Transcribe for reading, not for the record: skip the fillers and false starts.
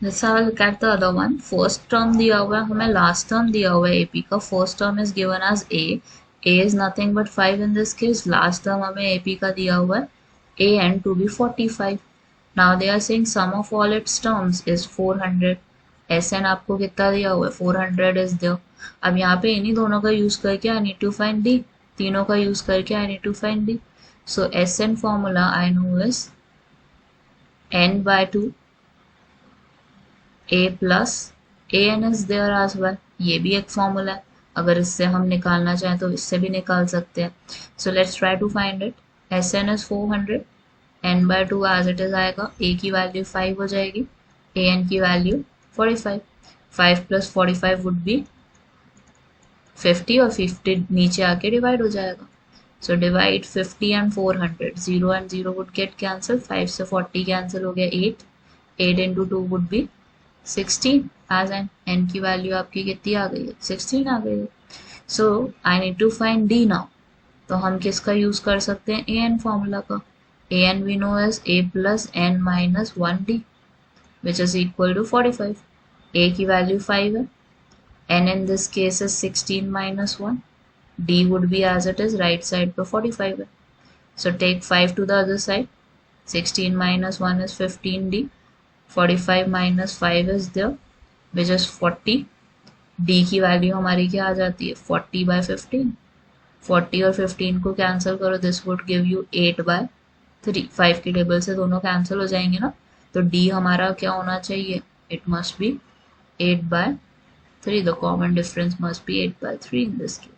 Let's have a look at the other one. First term दिया हुआ है हमें, last term दिया हुआ है AP का. First term is given as A. A is nothing but 5 in this case. Last term हमें AP का दिया हुआ है A and to be 45. Now they are saying sum of all its terms is 400. SN आपको कितना दिया हुआ है? 400 is there. अब यहाँ पे इन्हीं दोनों का यूज करके I need to find D. तीनों का यूज करके I need to find D. So SN formula I know is N by 2 A plus AN is there as well. ये भी एक फॉर्मूला है, अगर इससे हम निकालना चाहें तो इससे भी निकाल सकते हैं. So let's try to find it. SN is 400, N by 2 as it is आएगा, A की वैल्यू 5 हो जाएगी, AN की वैल्यू 45. 5 plus 45 would be 50 और 50 नीचे आके डिवाइड हो जाएगा. So divide 50 and 400. 0 and 0 would get cancelled. 5 से 40 cancel हो गया 8. 8 into 2 would be 16 as n की वैल्यू आपकी कितनी आ गई है? 16 आ गई है. So I need to find D now. तो हम किसका यूज कर सकते हैं? AN फॉर्मूला का. AN we know as A plus N minus 1D which is equal to 45. A की वैल्यू 5 है. N in this case is 16 minus 1. D would be as it is, right side पे 45 है. So take 5 to the other side. 16 minus 1 is 15D. 45 minus 5 is there which is 40. D की value हमारी क्या आ जाती है? 40 by 15. 40 और 15 को cancel करो, this would give you 8 by 3. 5 की टेबल से दोनों कैंसिल हो जाएंगे ना, तो D हमारा क्या होना चाहिए? It must be 8 by 3. The common difference must be 8 by 3 in this case.